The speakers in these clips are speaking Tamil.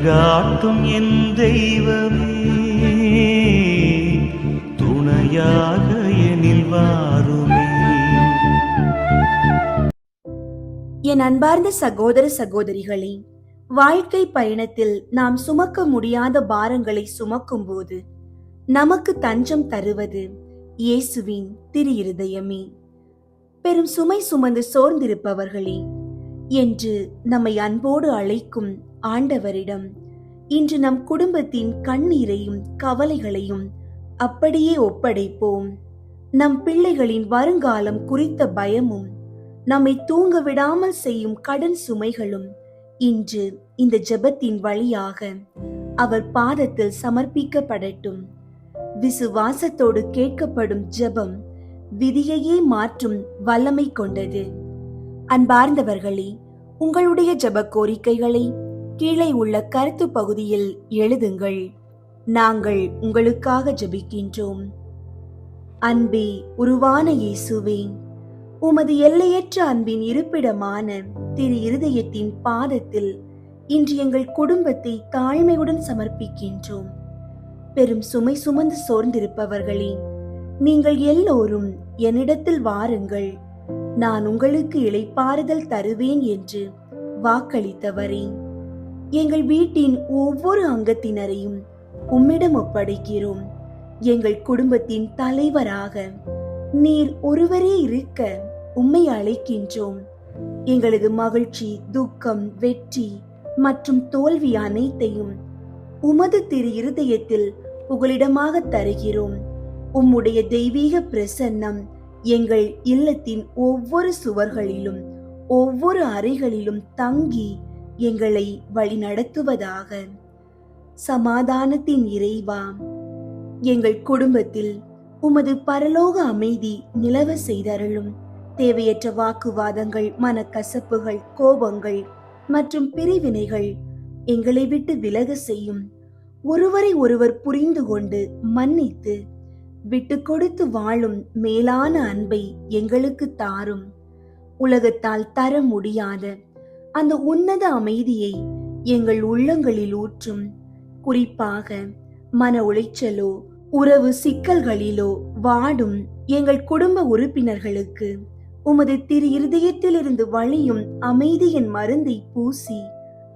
வழிகாட்டும் என் தெய்வமே, துணையாக எனில் வாருமே. என் அன்பார்ந்த சகோதர சகோதரிகளே, வாழ்க்கை பயணத்தில் நாம் சுமக்க முடியாத பாரங்களை சுமக்கும் போது நமக்கு தஞ்சம் தருவது இயேசுவின் திரு இருதயமே. பெரும் சுமை சுமந்து சோர்ந்திருப்பவர்களே என்று நம்மை அன்போடு அழைக்கும் ஆண்டவரிடம் இன்று நம் குடும்பத்தின் கண்ணீரையும் கவலைகளையும் அப்படியே ஒப்படைப்போம். நம் பிள்ளைகளின் வருங்காலம் குறித்த பயமும் நம்மை தூங்க விடாமல் செய்யும் கடன் சுமைகளும் இன்று இந்த ஜெபத்தின் வழியாக அவர் பாதத்தில் சமர்ப்பிக்கப்படட்டும். விசுவாசத்தோடு கேட்கப்படும் ஜெபம் விதியையே மாற்றும் வல்லமை கொண்டது. அன்பார்ந்தவர்களே, உங்களுடைய ஜெப கோரிக்கைகளை கீழே உள்ள கருத்து பகுதியில் எழுதுங்கள். நாங்கள் உங்களுக்காக ஜெபிக்கின்றோம். அன்பே உருவான இயேசுவே, உமது எல்லையற்ற அன்பின் இருப்பிடமான திரு இருதயத்தின் பாதத்தில் இன்று எங்கள் குடும்பத்தை தாழ்மையுடன் சமர்ப்பிக்கின்றோம். பெரும் சுமை சுமந்து சோர்ந்திருப்பவர்களே, நீங்கள் எல்லோரும் என்னிடத்தில் வாருங்கள், நான் உங்களுக்கு இளைப்பாறுதல் தருவேன் என்று வாக்களித்தவரே, எங்கள் வீட்டின் ஒவ்வொரு அங்கத்தினரையும் உம்மிடம் ஒப்படைக்கிறோம். எங்கள் குடும்பத்தின் தலைவராக நீர் ஒருவரே இருக்க உம்மை அழைக்கின்றோம். எங்களது மகிழ்ச்சி, துக்கம், வெற்றி மற்றும் தோல்வி அனைத்தையும் உமது திரு இருதயத்தில் புகலிடமாக தருகிறோம். உம்முடைய தெய்வீக பிரசன்னம் எங்கள் இல்லத்தின் ஒவ்வொரு சுவர்களிலும் ஒவ்வொரு அறைகளிலும் தங்கி எங்களை வழிநடத்துவதாக. சமாதானத்தின் இறைவா, எங்கள் குடும்பத்தில் உமது பரலோக அமைதி நிலவ செய்தருளும். தேவையற்ற வாக்குவாதங்கள், மனக்கசப்புகள், கோபங்கள் மற்றும் பிரிவினைகள் எங்களை விட்டு விலக செய்யும். ஒருவரை ஒருவர் புரிந்து கொண்டு மன்னித்து விட்டு கொடுத்து வாழும் மேலான அன்பை எங்களுக்கு தாரும். உலகத்தால் தர முடியாத அந்த உன்னத அமைதியை எங்கள் உள்ளங்களில் ஊற்றும். குறிப்பாக மன உளைச்சலோ உறவு சிக்கல்களிலோ வாடும் எங்கள் குடும்ப உறுப்பினர்களுக்கு உமது திரு இருதயத்திலிருந்து வழியும் அமைதியின் மருந்தை பூசி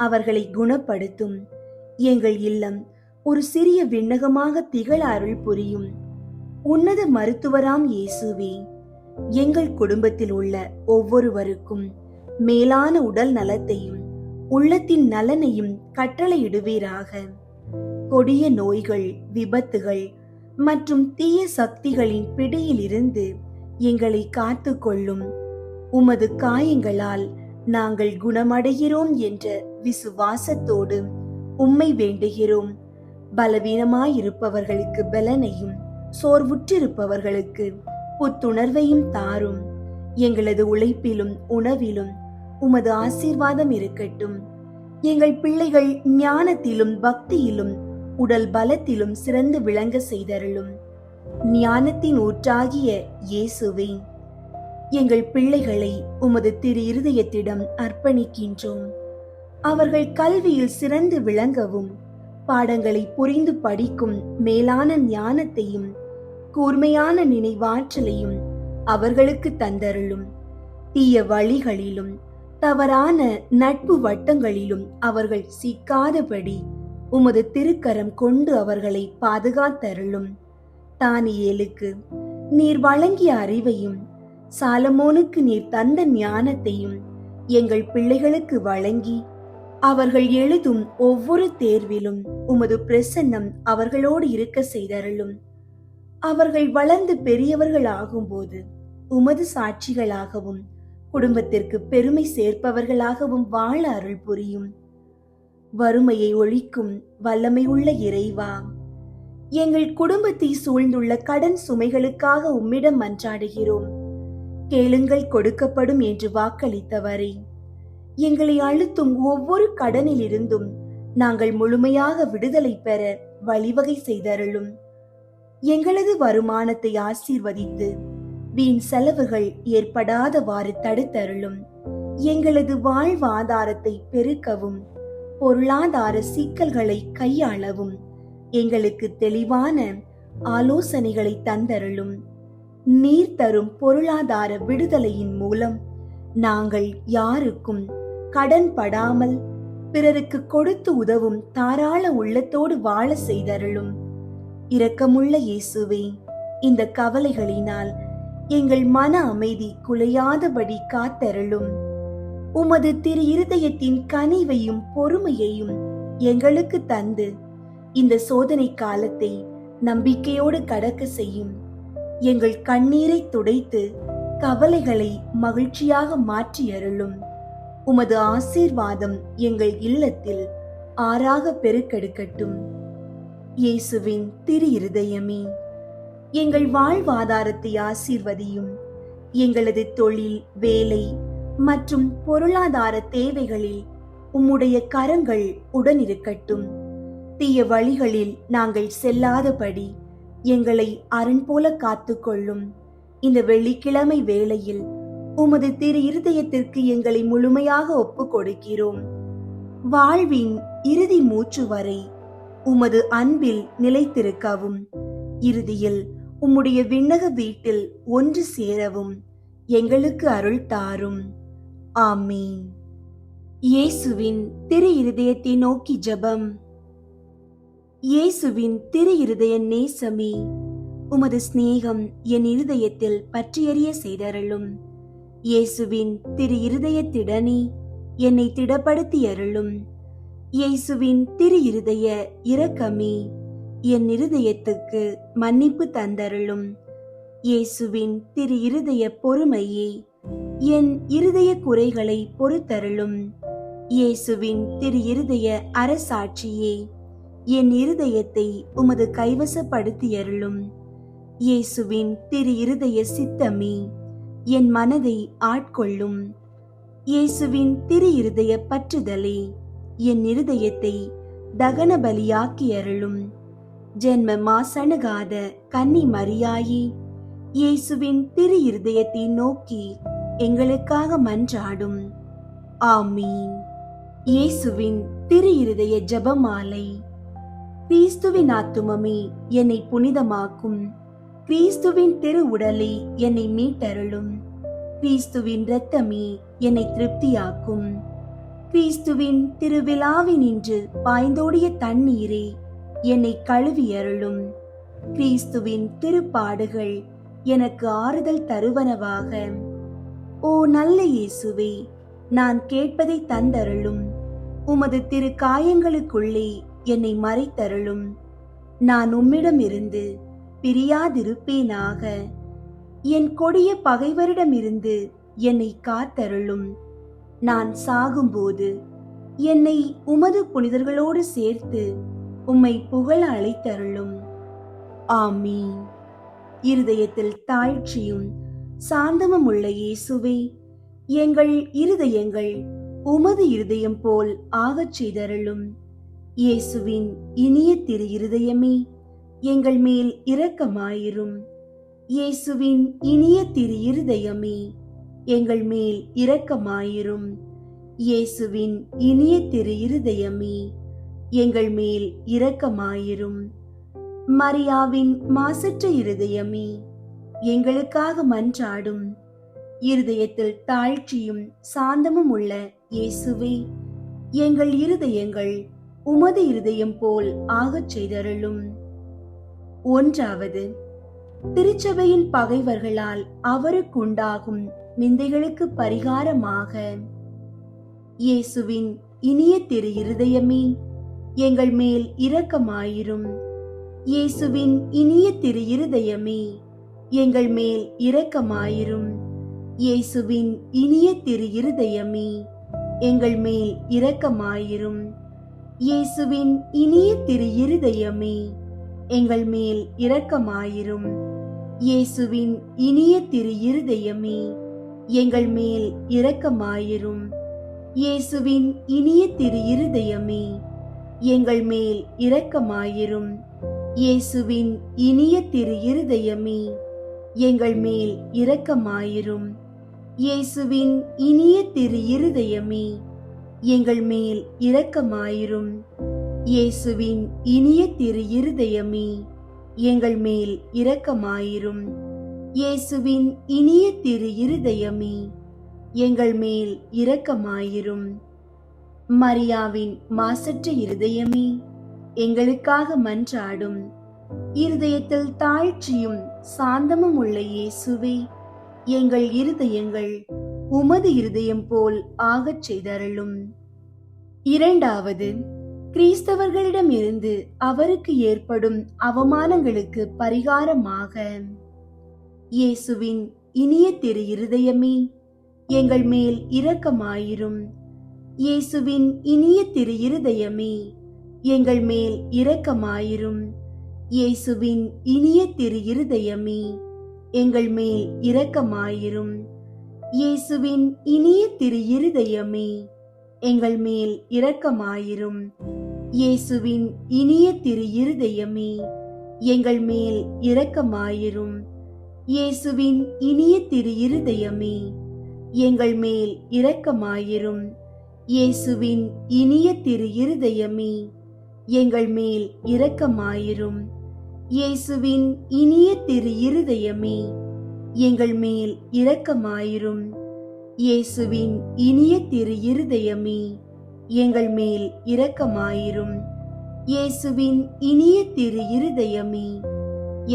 அவர்களை குணப்படுத்தும். எங்கள் இல்லம் ஒரு சிறிய விண்ணகமாக திகழ அருள் புரியும். உன்னத மருத்துவராம் இயேசுவே, எங்கள் குடும்பத்தில் உள்ள ஒவ்வொருவருக்கும் மேலான உடல் நலத்தையும் உள்ளத்தின் நலனையும் கட்டளையிடுவீராக. கொடிய நோய்கள், விபத்துகள் மற்றும் தீய சக்திகளின் பிடியில் இருந்து எங்களை காத்து கொள்ளும். உமது காயங்களால் நாங்கள் குணமடைகிறோம் என்ற விசுவாசத்தோடு உம்மை வேண்டுகிறோம். பலவீனமாயிருப்பவர்களுக்கு பலனையும் சோர்வுற்றிருப்பவர்களுக்கு புத்துணர்வையும் தாரும். எங்களது உழைப்பிலும் உணவிலும் உமது ஆசீர்வாதம் இருக்கட்டும். எங்கள் பிள்ளைகள் ஞானத்திலும் பக்தியிலும் உடல் பலத்திலும் சிறந்து விளங்க செய்தருளும். ஞானத்தின் ஊற்றாகிய இயேசுவே, எங்கள் பிள்ளைகளை உமது திரு இருதயத்திடம் அர்ப்பணிக்கின்றோம். அவர்கள் கல்வியில் சிறந்து விளங்கவும் பாடங்களை புரிந்து படிக்கும் மேலான ஞானத்தையும் கூர்மையான நினைவாற்றலையும் அவர்களுக்கு தந்தருளும். தீய வழிகளிலும் தவறான நட்பு வட்டங்களிலும் அவர்கள் சிக்காதபடி உமது திருக்கரம் கொண்டு அவர்களை பாதுகாத்தருளும். தானியேலுக்கு நீர் வழங்கிய அறிவையும் சாலமோனுக்கு நீர் தந்த ஞானத்தையும் எங்கள் பிள்ளைகளுக்கு வழங்கி அவர்கள் எழுதும் ஒவ்வொரு தேர்விலும் உமது பிரசன்னம் அவர்களோடு இருக்க செய்தருளும். அவர்கள் வளர்ந்து பெரியவர்கள் ஆகும்போது உமது சாட்சிகளாகவும் குடும்பத்திற்கு பெருமை சேர்ப்பவர்களாகவும் வாழ அருள் புரியும். வறுமையை ஒழிக்கும் வல்லமை உள்ள இறைவா, எங்கள் குடும்பத்தை சூழ்ந்துள்ள கடன் சுமைகளுக்காக உம்மிடம் மன்றாடுகிறோம். கேளுங்கள் கொடுக்கப்படும் என்று வாக்களித்தவரே, எங்களை அழுத்தும் ஒவ்வொரு கடனில் இருந்தும் நாங்கள் முழுமையாக விடுதலை பெற வழிவகை செய்தருளும். எங்களது வருமானத்தை ஆசீர்வதித்து வீண் செலவுகள் ஏற்படாதவாறு தடுத்தருளும். எங்களது வாழ்வாதாரத்தை பெருக்கவும் பொருளாதார சிக்கல்களை கையாளவும் எங்களுக்கு தெளிவான ஆலோசனைகளை தந்தருளும். நீர் தரும் பொருளாதார விடுதலையின் மூலம் நாங்கள் யாருக்கும் கடன் படாமல் பிறருக்கு கொடுத்து உதவும் தாராள உள்ளத்தோடு வாழ செய்தருளும். இரக்கமுள்ள இயேசுவே, இந்த கவலைகளினால் எங்கள் மன அமைதி குலையாதபடி காத்தருளும். உமது திரு இருதயத்தின் கனிவையும் பொறுமையையும் எங்களுக்கு தந்து இந்த சோதனை காலத்தை நம்பிக்கையோடு கடக்க செய்யும். எங்கள் கண்ணீரை துடைத்து கவலைகளை மகிழ்ச்சியாக மாற்றி அருளும். உமது ஆசீர்வாதம் எங்கள் இல்லத்தில் ஆறாக பெருக்கெடுக்கட்டும். இயேசுவின் திரு இருதயமே, எங்கள் வாழ்வாதாரத்தை ஆசீர்வதியும். எங்களது தொழில், வேலை மற்றும் பொருளாதார தேவைகளில் உம்முடைய கரங்கள் உடனிருக்கட்டும். தீய வழிகளில் நாங்கள் செல்லாதபடி எங்களை அரண் போல காத்துக்கொள்ளும். இந்த வெள்ளிக்கிழமை வேளையில் உமது திரு இருதயத்திற்கு எங்களை முழுமையாக ஒப்பு கொடுக்கிறோம். வாழ்வின் இறுதி மூச்சு வரை உமது அன்பில் நிலைத்திருக்கவும், இறுதியில் உம்முடைய விண்ணக வீட்டில் ஒன்று சேரவும் எங்களுக்கு அருள் தாரும். ஆமீன். இயேசுவின் திரு இருதயத்தை நோக்கி ஜெபம். இயேசுவின் திரு இருதய நேசமே, உமது சிநேகம் என் இருதயத்தில் பற்றியறிய செய்தருளும். இயேசுவின் திரு இருதயத்திடனே என்னை திடப்படுத்தி அருளும். இயேசுவின் திரு இருதய இரக்கமே, என் இருதயத்துக்கு மன்னிப்பு தந்தருளும். இயேசுவின் திரு இருதய பொறுமையே, என் இருதய குறைகளை பொறுத்தருளும். இயேசுவின் திரு இருதய அரசாட்சியே, என் இருதயத்தை உமது கைவசப்படுத்தியருளும். இயேசுவின் திரு இருதய சித்தமே, என் மனதை ஆட்கொள்ளும். இயேசுவின் திரு இருதய பற்றுதலே, என் இருதயத்தை தகன பலியாக்கி அருளும். ஜென்ம மாசணுகாத கன்னி மரியாயே, இயேசுவின் திரு இருதயத்தை நோக்கி எங்களுக்காக மன்றாடும். ஆமீன். இயேசுவின் திரு இருதய ஜெபமாலை. கிறிஸ்துவின் ஆத்துமமே என்னை புனிதமாக்கும். கிறிஸ்துவின் திரு உடலை என்னை மீட்டருளும். கிறிஸ்துவின் இரத்தமே என்னை திருப்தியாக்கும். கிறிஸ்துவின் திருவிழாவினின்று பாய்ந்தோடிய தண்ணீரே என்னை கழுவியருளும். கிறிஸ்துவின் திருப்பாடுகள் எனக்கு ஆறுதல் தருவனவாக. ஓ நல்ல இயேசுவே, நான் கேட்பதை தந்தருளும். உமது திரு காயங்களுக்குள்ளே என்னை மறைத்தருளும். நான் உம்மிடமிருந்து பிரியாதிருப்பேனாக. என் கொடிய பகைவரிடமிருந்து என்னை காத்தருளும். நான் சாகும்போது என்னை உமது புனிதர்களோடு சேர்த்து உம்மை புகழ அழைத்தருளும். ஆமீன். இருதயத்தில் தாழ்ச்சியும் சாந்தமும் உள்ள இயேசுவே, எங்கள் இருதயங்கள் உமது இருதயம் போல் ஆகச் செய்தருளும். இயேசுவின் இனிய திரு இருதயமே, எங்கள் மேல் இரக்கமாயிரும். இயேசுவின் இனிய திரு இருதயமே, எங்கள் மேல் இரக்கமாயிரும். இயேசுவின் இனிய திரு இருதயமே, எங்கள் மேல் இரக்கமாயிரும். மரியாவின் மாசற்ற இருதயமே, எங்களுக்காக மன்றாடும். இருதயத்தில் தாழ்ச்சியும் சாந்தமும் உள்ள இயேசுவே, எங்கள் இருதயங்கள் உமது இருதயம் போல் ஆகச் செய்தருளும். ஒன்றாவது, திருச்சபையின் பகைவர்களால் அவருக்குண்டாகும் நிந்தைகளுக்கு பரிகாரமாக. இயேசுவின் இனிய திரு இருதயமே, எங்கள் மேல் இரக்கமாயிரும். இயேசுவின் இனிய திரு இருதயமே, எங்கள் மேல் இரக்கமாயிரும். இயேசுவின் இனிய திரு இருதயமே, எங்கள் மேல் இரக்கமாயிரும். இயேசுவின் இனிய திரு இருதயமே, எங்கள் மேல் இரக்கமாயிரும். இயேசுவின் இனிய திரு இருதயமே, எங்கள் மேல் இரக்கமாயிரும். இயேசுவின் இனிய திரு இருதயமே, எங்கள் மேல் இரக்கமாயிரும். இயேசுவின் இனிய திரு இருதயமே, எங்கள் மேல் இரக்கமாயிரும். இயேசுவின் இனிய திரு இருதயமே, எங்கள் மேல் இரக்கமாயிரும். இயேசுவின் இனிய திரு இருதயமே, எங்கள் மேல் இரக்கமாயிரும். இயேசுவின் இனிய திரு இருதயமே, எங்கள் மேல் இரக்கமாயிரும். மரியாவின் மாசற்ற இருதயமே, எங்களுக்காக மன்றாடும். இருதயத்தில் தாழ்ச்சியும் சாந்தமும் உள்ள இயேசுவே, எங்கள் இருதயங்கள் உமது இருதயம் போல் ஆகச் செய்தருளும். இரண்டாவது, கிறிஸ்தவர்களிடமிருந்து அவருக்கு ஏற்படும் அவமானங்களுக்கு பரிகாரமாக, இயேசுவின் இனிய திரு இருதயமே, எங்கள் மேல் இரக்கமாயிரும். இயேசுவின் இனிய திரு இருதயமே, எங்கள் மேல் இரக்கமாயிரும். இயேசுவின் இனிய திரு இருதயமே, எங்கள் மேல் இரக்கமாயிரும். இயேசுவின் இனிய திரு இருதயமே, எங்கள் மேல் இரக்கமாயிரும். இயேசுவின் இனிய திரு இருதயமே, எங்கள் மேல் இரக்கமாயிரும். இயேசுவின் இனிய திரு இருதயமே, எங்கள் மேல் இரக்கமாயிரும். இயேசுவின் இனிய திரு இருதயமே, எங்கள் மேல் இரக்கமாயிரும். இயேசுவின் இனிய திரு இருதயமே, எங்கள் மேல் இரக்கமாயிரும். இயேசுவின் இனிய திரு இருதயமே, எங்கள் மேல் இரக்கமாயிரும். இயேசுவின் இனிய திரு இருதயமே,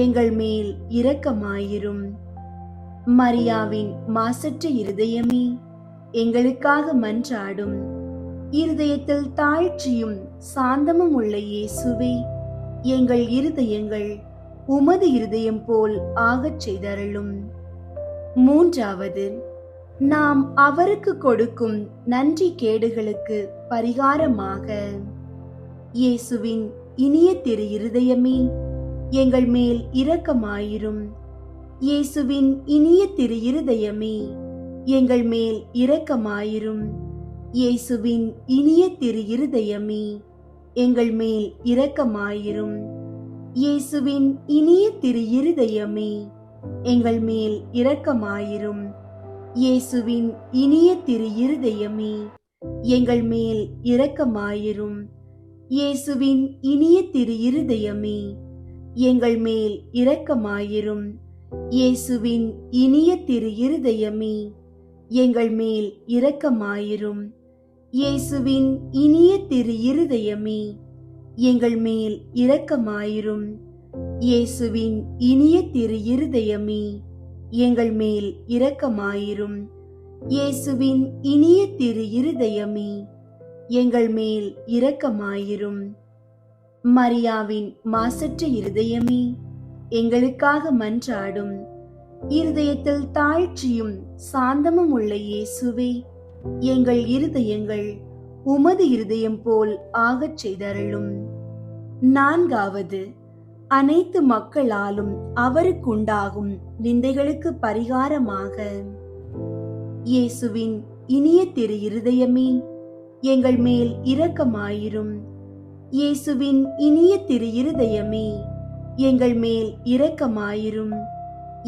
எங்கள் மேல் இரக்கமாயிரும். மரியாவின் மாசற்ற இருதயமே, எங்களுக்காக மன்றாடும். இருதயத்தில் தாழ்ச்சியும் சாந்தமும் உள்ள இயேசுவே, எங்கள் இருதயங்கள் உமது இருதயம் போல் ஆகச் செய்தருளும். மூன்றாவது, நாம் அவருக்கு கொடுக்கும் நன்றி கேடுகளுக்கு பரிகாரமாக, இயேசுவின் இனிய திரு இருதயமே, எங்கள் மேல் இரக்கமாயிரும். இயேசுவின் இனிய திரு இருதயமே, எங்கள் மேல் இரக்கமாயிரும். இயேசுவின் இனிய திரு இருதயமே, எங்கள் மேல் இரக்கமாயிரும். இயேசுவின் இனிய திரு இருதயமே, எங்கள் மேல் இரக்கமாயிரும். இயேசுவின் இனிய திரு இருதயமே, எங்கள் மேல் இரக்கமாயிரும். இயேசுவின் இனிய திரு இருதயமே, எங்கள் மேல் இரக்கமாயிரும். இயேசுவின் இனிய திரு இருதயமே, எங்கள் மேல் இரக்கமாயிரும். இயேசுவின் இனிய திரு இருதயமே, எங்கள் மேல் இரக்கமாயிரும். இயேசுவின் இனிய திரு இருதயமே, எங்கள் மேல் இரக்கமாயிரும். இயேசுவின் இனிய திரு இருதயமே, எங்கள் மேல் இரக்கமாயிரும். மரியாவின் மாசற்ற இருதயமே, எங்களுக்காக மன்றாடும். இருதயத்தில் தாழ்ச்சியும் சாந்தமும் உள்ள இயேசுவே, எங்கள் இருதயங்கள் உமது இருதயம் போல் ஆகச் செய்தருளும். நான்காவது, அனைத்து மக்களாலும் அவருக்குண்டாகும் நிந்தைகளுக்கு பரிகாரமாக, இயேசுவின் இனிய திரு இருதயமே, எங்கள் மேல் இரக்கமாயிரும். இயேசுவின் இனிய திரு இருதயமே, எங்கள் மேல் இரக்கமாயிரும்.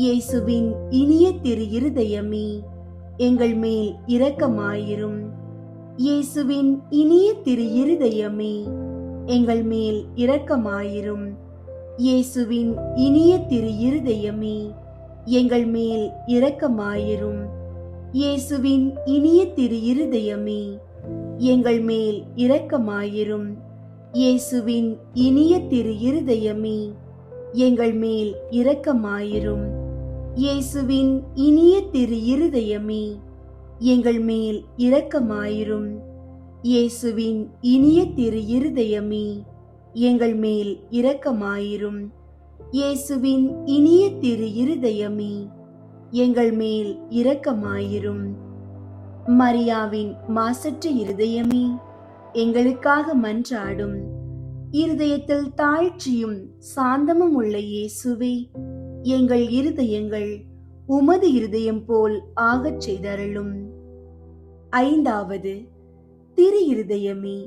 இயேசுவின் இனிய திரு இருதயமே, எங்கள் மேல் இரக்கமாயிரும். இயேசுவின் இனிய திரு இருதயமே, எங்கள் மேல் இரக்கமாயிரும். இயேசுவின் இனிய திரு இருதயமே, எங்கள் மேல் இரக்கமாயிரும். இயேசுவின் இனிய திரு இருதயமே, எங்கள் மேல் இரக்கமாயிரும். இயேசுவின் இனிய திரு இருதயமே, எங்கள் மேல் இரக்கமாயிரும். இயேசுவின் இனிய திரு இருதயமே, எங்கள் மேல் இரக்கமாயிரும். இயேசுவின் இனிய திரு இருதயமே, எங்கள் மேல் இரக்கமாயிரும். இயேசுவின் இனிய திரு இருதயமே, எங்கள் மேல் இரக்கமாயிரும். மரியாவின் மாசற்ற இருதயமே, எங்களுக்காக மன்றாடும். இருதயத்தில் தாழ்ச்சியும் சாந்தமும் உள்ள இயேசுவே, எங்கள் இருதயங்கள் உமது இருதயம் போல் ஆகச் செய்தருளும். ஐந்தாவது, திரு இருதயமே,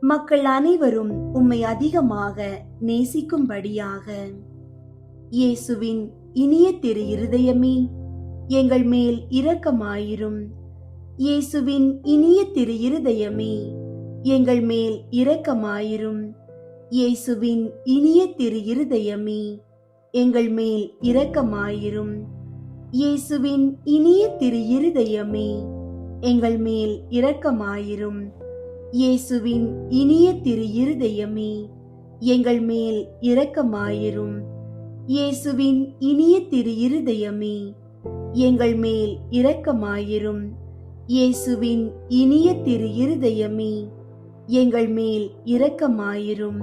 மக்கள் அனைவரும் உம்மை அதிகமாக நேசிக்கும்படியாக, இயேசுவின் இனிய திரு இருதயமே, எங்கள் மேல் இரக்கமாயிரும். இயேசுவின் இனிய திரு இருதயமே, எங்கள் மேல் இரக்கமாயிரும். இயேசுவின் இனிய திரு இருதயமே, எங்கள் மேல் இரக்கமாயிரும். இயேசுவின் இனிய திரு இருதயமே, எங்கள் மேல் இரக்கமாயிரும். இயேசுவின் இனிய திரு இருதயமே, எங்கள் மேல் இரக்கமாயிரும். இயேசுவின் இனிய திரு இருதயமே, எங்கள் மேல் இரக்கமாயிரும். இயேசுவின் இனிய திரு இருதயமே, எங்கள் மேல் இரக்கமாயிரும்.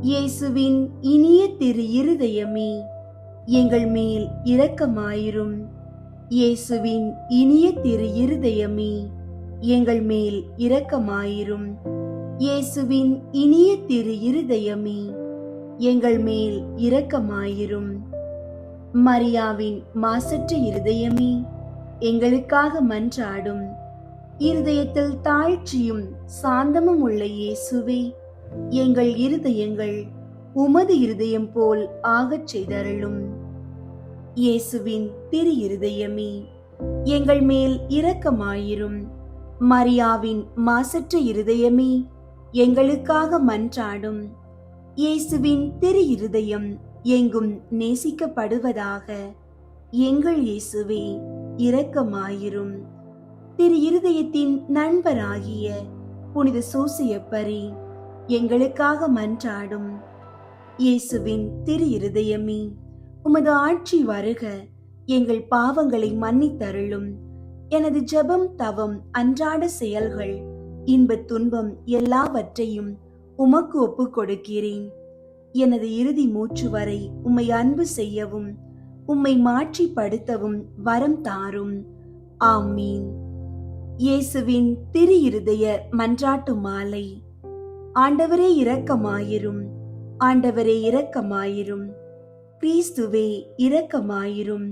இயேசுவின் இனிய திரு இருதயமே, எங்கள் மேல் இரக்கமாயிரும். இயேசுவின் இனிய திரு இருதயமே, எங்கள் மேல் இரக்கமாயிரும். இயேசுவின் இனிய திரு இருதயமே, எங்கள் மேல் இரக்கமாயிரும். மரியாவின் மாசற்ற இருதயமே, எங்களுக்காக மன்றாடும். இருதயத்தில் தாழ்ச்சியும் சாந்தமும் உள்ள இயேசுவே, எங்கள் இருதயங்கள் உமது இருதயம் போல் ஆகச் செய்தருளும். இயேசுவின் திரு இருதயமே, எங்கள் மேல் இரக்கமாயிரும். மரியாவின் மாசற்ற இருதயமே, எங்களுக்காக மன்றாடும். இயேசுவின் திரு இருதயம் எங்கும் நேசிக்கப்படுவதாக. எங்கள் இயேசுவே, இரக்கமாயிரும். திரு இருதயத்தின் நண்பராகிய புனித சூசையப்பரே, எங்களுக்காக மன்றாடும். இயேசுவின் திரு இருதயமே, உமது ஆட்சி வருக. எங்கள் பாவங்களை மன்னித்தருளும். எனது ஜெபம், தவம், அன்றாட செயல்கள், இன்பத் துன்பம் எல்லாவற்றையும் உமக்கு ஒப்புக் கொடுக்கிறேன். எனது இறுதி மூச்சு வரை உம்மை அன்பு செய்யவும் உம்மை மாற்றிப்படுத்தவும் வரம் தாரும். ஆமீன். இயேசுவின் திரு இருதய மன்றாட்டு மாலை. ஆண்டவரே இரக்கமாயிரும். ஆண்டவரே இரக்கமாயிரும். கிறிஸ்துவே இரக்கமாயிரும்.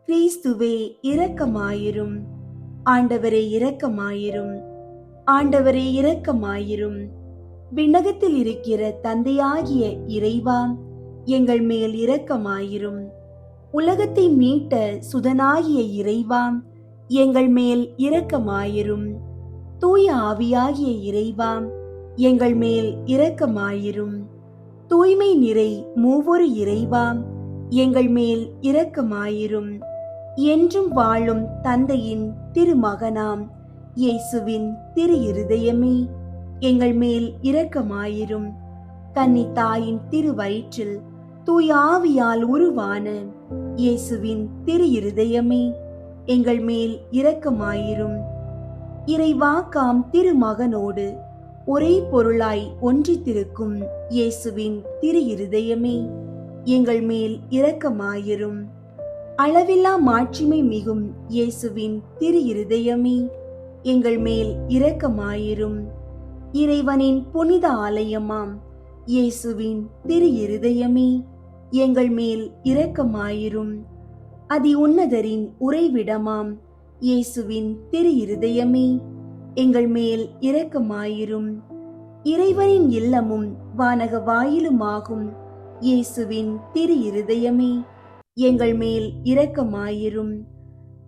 கிறிஸ்துவே இரக்கமாயிரும். ஆண்டவரே இரக்கமாயிரும். ஆண்டவரே இரக்கமாயிரும். விண்ணகத்தில் இருக்கிற தந்தையாகிய இறைவா, எங்கள் மேல் இரக்கமாயிரும். உலகத்தை மீட்ட சுதனாகிய இறைவா, எங்கள் மேல் இரக்கமாயிரும். தூய ஆவியாகிய இறைவா, எங்கள் மேல் இரக்கமாயிரும். தூய்மை நிறை மூவொரு இறைவா, எங்கள் மேல் இரக்கமாயிரும். என்றும் வாழும் தந்தையின் திருமகனாம் இயேசுவின் திரு இருதயமே, எங்கள் மேல் இரக்கமாயிரும். கன்னி தாயின் திரு வயிற்றில் தூய ஆவியால் உருவான இயேசுவின் திரு இருதயமே, எங்கள் மேல் இரக்கமாயிரும். இறைவாக்காம் திருமகனோடு ஒரே பொருளாய் ஒன்றித்திருக்கும் இயேசுவின் திரு இருதயமே, எங்கள் மேல் இரக்கமாயிரும். அளவில்லா மாட்சிமை மிகும் இயேசுவின் திரு இருதயமே, எங்கள் மேல் இரக்கமாயிரும். இறைவனின் புனித ஆலயமாம் இயேசுவின் திரு இருதயமே, எங்கள் மேல் இரக்கமாயிரும். அதி உன்னதரின் உறைவிடமாம் இயேசுவின் திரு இருதயமே, எங்கள் மேல் இரக்கமாயிரும். இறைவனின் இல்லமும் வானக வாயிலுமாகும் இயேசுவின் திரு இருதயமே, எங்கள் மேல் இரக்கமாயிரும்.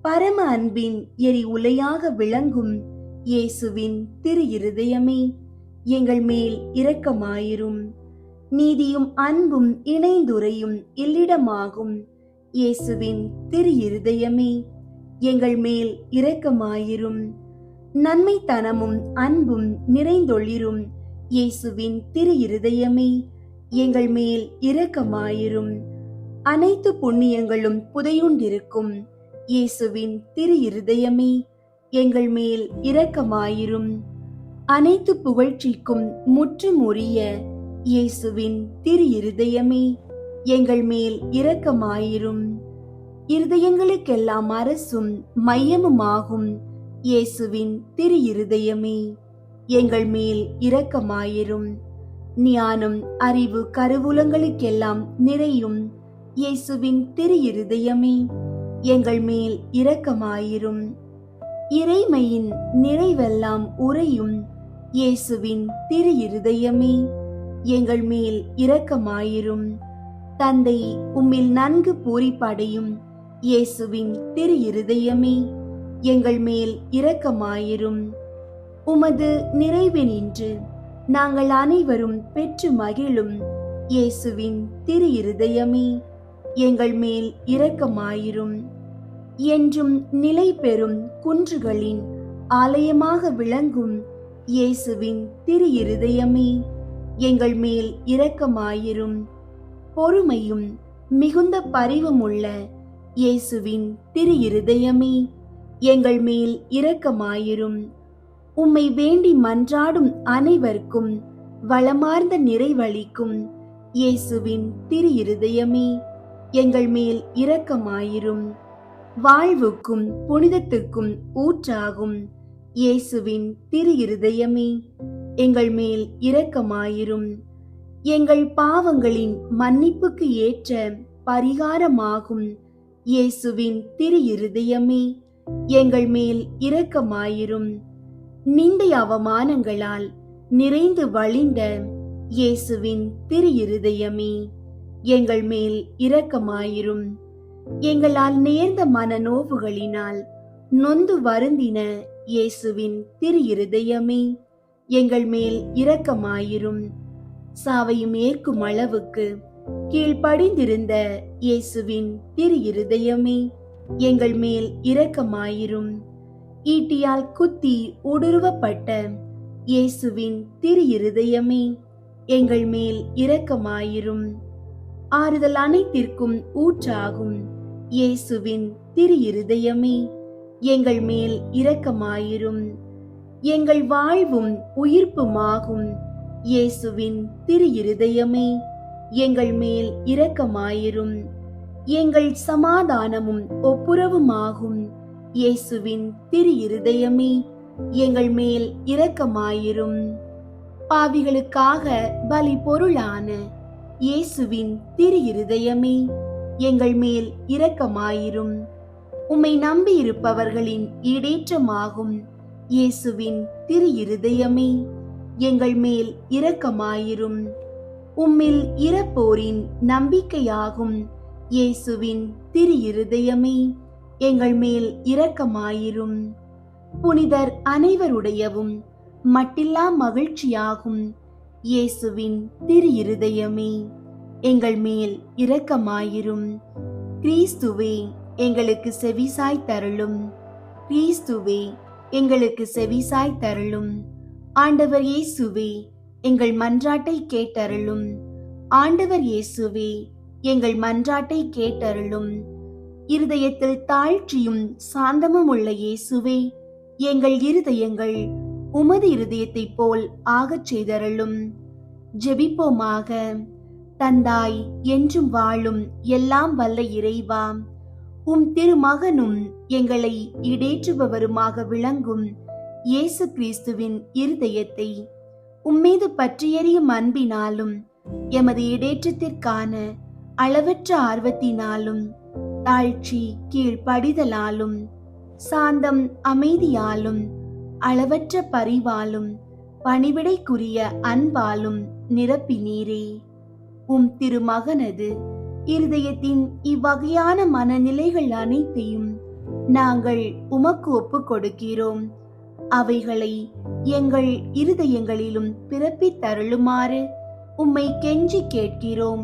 பரம அன்பின் எரி உலையாக விளங்கும் இயேசுவின் திரு இருதயமே, எங்கள் மேல் இரக்கமாயிரும். நீதியும் அன்பும் இணைந்துரையும் இல்லிடமாகும் இயேசுவின் திரு இருதயமே, எங்கள் மேல் இரக்கமாயிரும். நன்மைத்தனமும் அன்பும் நிறைந்தொளிரும் இயேசுவின் திரு இருதயமே, எங்கள் மேல் இரக்கமாயிரும். அனைத்து புண்ணியங்களும் புதையுண்டிருக்கும் இயேசுவின் திரு இருதயமே, எங்கள் மேல் இரக்கமாயிரும். அனைத்து புகழ்ச்சிக்கும் முற்றும் உரிய இயேசுவின் திரு இருதயமே, எங்கள் மேல் இரக்கமாயிரும். இருதயங்களுக்கெல்லாம் அரசும் மையமுமாகும் இயேசுவின் திரு இருதயமே, எங்கள் மேல் இரக்கமாயிரும். ஞானம், அறிவு, கருவூலங்களுக்கெல்லாம் நிறையும் இயேசுவின் திரு இருதயமே, எங்கள் மேல் இரக்கமாயிரும். இறைமையின் நிறைவெல்லாம் உறையும் இயேசுவின் திரு இருதயமே, எங்கள் மேல் இரக்கமாயிரும். தந்தை உம்மில் நன்கு பூரிப்படையும் இயேசுவின் திரு இருதயமே, எங்கள் மேல் இரக்கமாயிரும். உமது நிறைவினின்று நாங்கள் அனைவரும் பெற்று மகிழும் இயேசுவின் திரு இருதயமே, எங்கள் மேல் இரக்கமாயிரும். என்றும் நிலை பெறும் குன்றுகளின் ஆலயமாக விளங்கும் இயேசுவின் திரு இருதயமே, எங்கள் மேல் இரக்கமாயிரும். பொறுமையும் மிகுந்த பரிவும் உள்ள இயேசுவின் திரு இருதயமே, எங்கள் மேல் இரக்கமாயிரும். உம்மை வேண்டி மன்றாடும் அனைவருக்கும் வளமார்ந்த நிறைவளிக்கும் இயேசுவின் திரு இருதயமே, எங்கள் மேல் இரக்கமாயிரும். வாழ்வுக்கும் புனிதத்துக்கும் ஊற்றாகும் இயேசுவின் திரு இருதயமே, எங்கள் மேல் இரக்கமாயிரும். எங்கள் பாவங்களின் மன்னிப்புக்கு ஏற்ற பரிகாரமாகும் இயேசுவின் திரு இருதயமே, எங்கள் மேல் இரக்கமாயிரும். நிந்தை அவமானங்களால் நிறைந்து வழிந்த இயேசுவின் திரு இருதயமே, எங்கள் மேல் இரக்கமாயிரும். எங்களால் நேர்ந்த மனநோவுகளினால் நொந்து வருந்தின இயேசுவின் திரு இருதயமே, எங்கள் மேல் இரக்கமாயிரும். சாவையும் ஏற்கும் அளவுக்கு கீழ்ப்படிந்திருந்த இயேசுவின் திரு இருதயமே, எங்கள் மேல் இரக்கமாயிரும். ஈட்டியால் குத்தி ஊடுருவப்பட்ட இயேசுவின் திரு இருதயமே, எங்கள் மேல் இரக்கமாயிரும். ஆறுதல் அனைத்திற்கும் ஊற்றாகும் இயேசுவின் திரு இருதயமே, எங்கள் மேல் இரக்கமாயிரும். எங்கள் வாழ்வும் உயிர்ப்புமாகும் இயேசுவின் திரு இருதயமே, எங்கள் மேல் இரக்கமாயிரும். எங்கள் சமாதானமும் ஒப்புரவுமாகும் இயேசுவின் திரு இருதயமே, எங்கள் மேல் இரக்கமாயிரும். பாவிகளுக்காக பலி பொருளான இயேசுவின் திரு இருதயமே, எங்கள் மேல் இரக்கமாயிரும். உம்மை நம்பியிருப்பவர்களின் ஈடேற்றமாகும் இயேசுவின் திரு இருதயமே, எங்கள் மேல் இரக்கமாயிரும். உம்மில் இறப்போரின் நம்பிக்கையாகும் இயேசுவின் திரு இருதயமே, எங்கள் மேல் இரக்கமாயிரும். புனிதர் அனைவருடையவும் மட்டில்லா மகிழ்ச்சியாகும் இயேசுவின் திரு இருதயமே, எங்கள் மேல் இரக்கமாயிரும். கிறிஸ்துவே, எங்களுக்கு செவிசாய் தருளும். கிறிஸ்துவே, எங்களுக்கு செவிசாய் தருளும். ஆண்டவர் இயேசுவே, எங்கள் மன்றாட்டை கேட்டருளும். ஆண்டவர் இயேசுவே, எங்கள் மன்றாட்டை கேட்டருளும். இருதயத்தில் தாழ்ச்சியும் சாந்தமும் உள்ள இயேசுவே, எங்கள் இருதயங்கள் உமது இருதயத்தைப் போல் ஆகச் செய்தருளும். ஜெபிப்போமாக. தந்தாய் என்றும் வாழும் எல்லாம் வல்ல இறைவா, உம் திருமகனும் எங்களை இடேற்றுபவருமாக விளங்கும் இயேசு கிறிஸ்துவின் இருதயத்தை உம்மீது பற்றியெறியும் அன்பினாலும் எமது இடேற்றத்திற்கான அளவற்ற ஆர்வத்தினாலும் தாழ்ச்சி கீழ்ப்படிதலாலும் சாந்தம் அமைதியாலும் அளவற்ற பரிவாலும் பணிவிடைக்குரிய அன்பாலும் நிரப்பினீரே. உம் திருமகனது இருதயத்தின் இவ்வகையான மனநிலைகள் அனைத்தையும் நாங்கள் உமக்கு ஒப்புக் கொடுக்கிறோம். அவைகளை எங்கள் இருதயங்களிலும் பிறப்பித்தருளுமாறு உம்மை கெஞ்சி கேட்கிறோம்.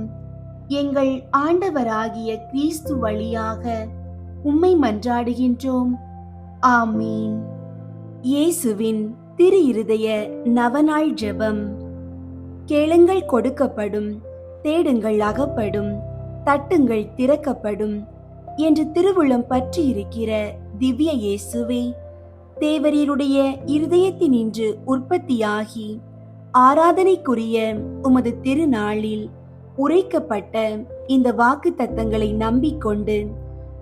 எங்கள் ஆண்டவராகிய கிறிஸ்து வழியாக உம்மை மன்றாடுகின்றோம். ஆமீன். இயேசுவின் திரு இருதய நவநாள் ஜெபம். கேளுங்கள் கொடுக்கப்படும், தேடுங்கள் அகப்படும், தட்டுங்கள் திறக்கப்படும் என்று திருவுளம் பற்றி இருக்கிற திவ்ய இயேசுவே, தேவரீருடைய இருதயத்தினின்று உற்பத்தியாகி ஆராதனைக்குரிய உமது திருநாளில் உரைக்கப்பட்ட இந்த வாக்கு தத்தங்களை நம்பிக்கொண்டு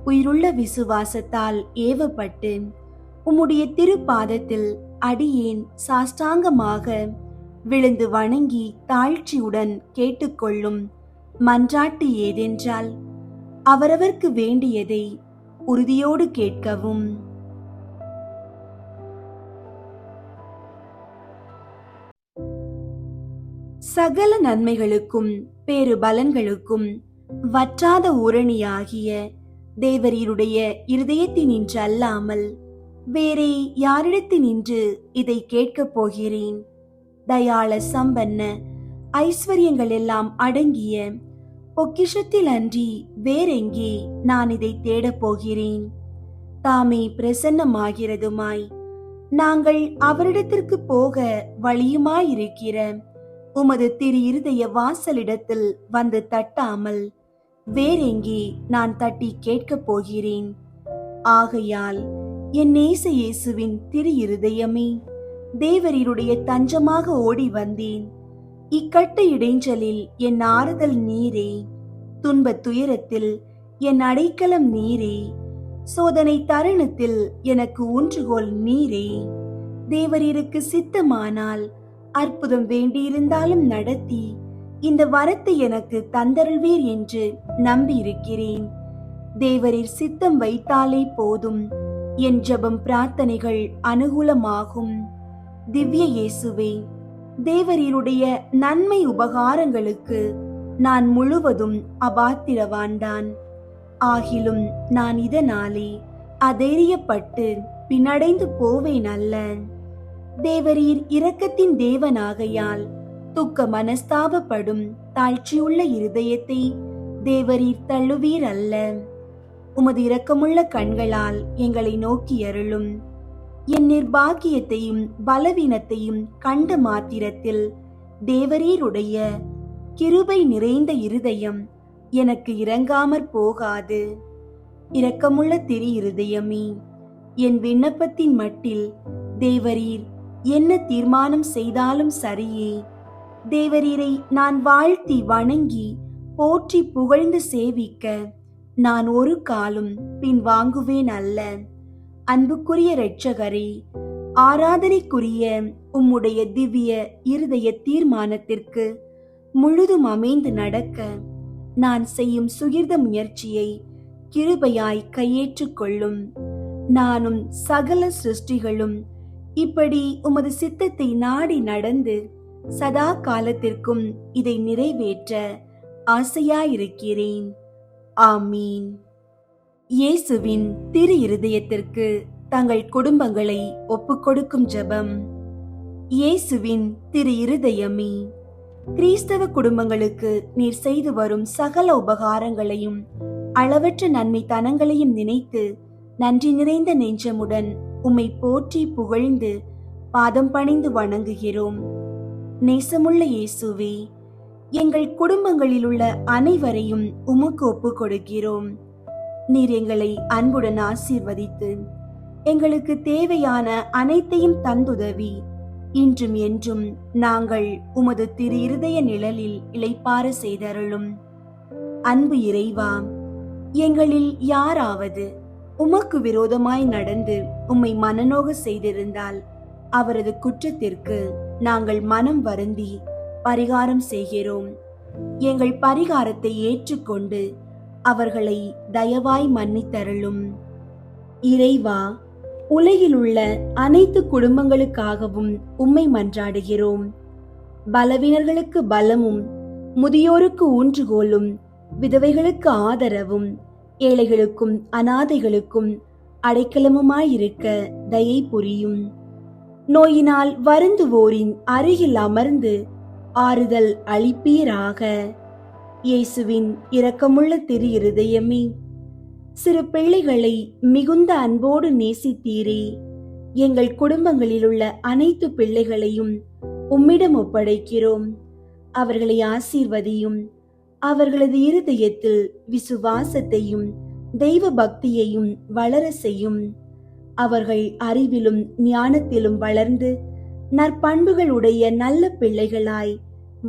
உயிருள்ள விசுவாசத்தால் ஏவப்பட்டு உம்முடைய திருப்பாதத்தில் அடியேன் சாஷ்டாங்கமாக விழுந்து வணங்கி தாழ்ச்சியுடன் கேட்டுக்கொள்ளும் மன்றாட்டு ஏதென்றால், அவரவர்க்கு வேண்டியதை உறுதியோடு கேட்கவும். சகல நன்மைகளுக்கும் பேறு பலன்களுக்கும் வற்றாத ஊரணியாகிய தேவரீருடைய இருதயத்தினின்று அல்லாமல் வேறே யாரிடத்தினின்று இதை கேட்கப் போகிறேன்? தயாள சம்பன்ன ஐஸ்வர்யங்கள் எல்லாம் அடங்கிய பொக்கிஷத்தில் அன்றி வேறெங்கே நான் இதை தேடப் போகிறேன்? தாமே பிரசன்னமாகிறதுமாய் நாங்கள் அவரிடத்திற்கு போக வழியுமாயிருக்கிற உமது திரு இருதய வாசலிடத்தில் வந்து தட்டாமல் வேறெங்கே நான் தட்டி கேட்கப் போகிறேன்? ஆகையால் என் நேச இயேசுவின் திரு இருதயமே, தேவரீருடைய தஞ்சமாக ஓடி வந்தேன். இக்கட்ட இடைஞ்சலில் என் ஆறுதல் நீரே, துன்பத் துயரத்தில் என் அடைக்கலம் நீரே, சோதனை தருணத்தில் எனக்கு ஊன்றுகோல் நீரே. தேவரீருக்கு சித்தமானால் அற்புதம் வேண்டியிருந்தாலும் நடத்தி இந்த வரத்தை எனக்கு தந்தருள்வீர் என்று நம்பியிருக்கிறேன். தேவரீர் சித்தம் வைத்தாலே போதும், என் ஜெபம் பிரார்த்தனைகள் அனுகூலமாகும். திவ்ய இயேசுவே, தேவரீருடைய நன்மை உபகாரங்களுக்கு நான் முழுவதும் அபாத்திரவான்தான். ஆகிலும் நான் இதனாலே அதைரியப்பட்டு பின்னடைந்து போவேன் அல்ல. தேவரீர் இரக்கத்தின் தேவனாகையால் துக்க மனஸ்தாபப்படும் தாழ்ச்சியுள்ள இருதயத்தை தேவரீர் தள்ளுவீர் அல்ல. உமது இரக்கமுள்ள கண்களால் எங்களை நோக்கி அருளும். என் நிர்பாக்கியத்தையும் பலவீனத்தையும் கண்ட மாத்திரத்தில் தேவரீருடைய கிருபை நிறைந்த இருதயம் எனக்கு இரங்காமற் போகாது. இரக்கமுள்ள திரு இருதயமே, என் விண்ணப்பத்தின் மட்டில் தேவரீர் என்ன தீர்மானம் செய்தாலும் சரியே. தேவரீரை நான் வாழ்த்தி வணங்கி போற்றி புகழ்ந்து சேவிக்க நான் ஒரு காலும் பின் வாங்குவேன் அல்ல. அன்புக்குரிய இரட்சகரே, ஆராதனைக்குரிய உம்முடைய திவ்ய இருதய தீர்மானத்திற்கு முழுதும் அமைந்து நடக்க நான் செய்யும் சுகிர்த முயற்சியை கிருபையாய் கையேற்றுக் கொள்ளும். நானும் சகல சிருஷ்டிகளும் இப்படி உமது சித்தத்தை நாடி நடந்து சதா காலத்திற்கும் இதை நிறைவேற்ற ஆசையாயிருக்கிறேன். ஆமீன். இயேசுவின் திரு இருதயத்திற்கு தங்கள் குடும்பங்களை ஒப்புக்கொடுக்கும் ஜெபம். இயேசுவின் திரு இருதயமே, கிறிஸ்தவ குடும்பங்களுக்கு நீர் செய்து வரும் சகல உபகாரங்களையும் அளவற்ற நன்மை தனங்களையும் நினைத்து நன்றி நிறைந்த நெஞ்சமுடன் உம்மை போற்றி புகழ்ந்து பாதம் பணிந்து வணங்குகிறோம். நேசமுள்ள இயேசுவே, எங்கள் குடும்பங்களில் உள்ள அனைவரையும் உமக்கு ஒப்புக் கொடுக்கிறோம். நீர் எங்களை அன்புடன் ஆசீர்வதித்து எங்களுக்கு தேவையான அனைத்தையும் தந்துதவி இன்றும் என்றும் நாங்கள் உமது திரு இருதய நிழலில் இளைப்பாற செய்தருளும். அன்பு இறைவா, எங்களில் யாராவது உமக்கு விரோதமாய் நடந்து உம்மை மனநோக செய்திருந்தால் அவரது குற்றத்திற்கு நாங்கள் மனம் வருந்தி பரிகாரம் செய்கிறோம். எங்கள் பரிகாரத்தை ஏற்றுக்கொண்டு அவர்களை தயவாய் மன்னித்தருளும். இறைவா, உலகில் உள்ள அனைத்து குடும்பங்களுக்காகவும் உம்மை மன்றாடுகிறோம். பலவீனர்களுக்கு பலமும், முதியோருக்கு ஊன்றுகோலும், விதவைகளுக்கு ஆதரவும், ஏழைகளுக்கும் அனாதைகளுக்கும் அடைக்கலமுமாயிருக்க தயை புரியும். நோயினால் வருந்துவோரின் அருகில் அமர்ந்து ஆறுதல் அளிப்பீராக. இயேசுவின் இரக்கமுள்ள திரு இருதயமே, சிறு பிள்ளைகளை மிகுந்த அன்போடு நேசித்தீரே. எங்கள் குடும்பங்களில் உள்ள அனைத்து பிள்ளைகளையும் உம்மிடம் ஒப்படைக்கிறோம். அவர்களை ஆசீர்வதியும். அவர்களது இருதயத்தில் விசுவாசத்தையும் தெய்வ பக்தியையும் வளர செய்யும். அவர்கள் அறிவிலும் ஞானத்திலும் வளர்ந்து நற்பண்புகளுடைய நல்ல பிள்ளைகளாய்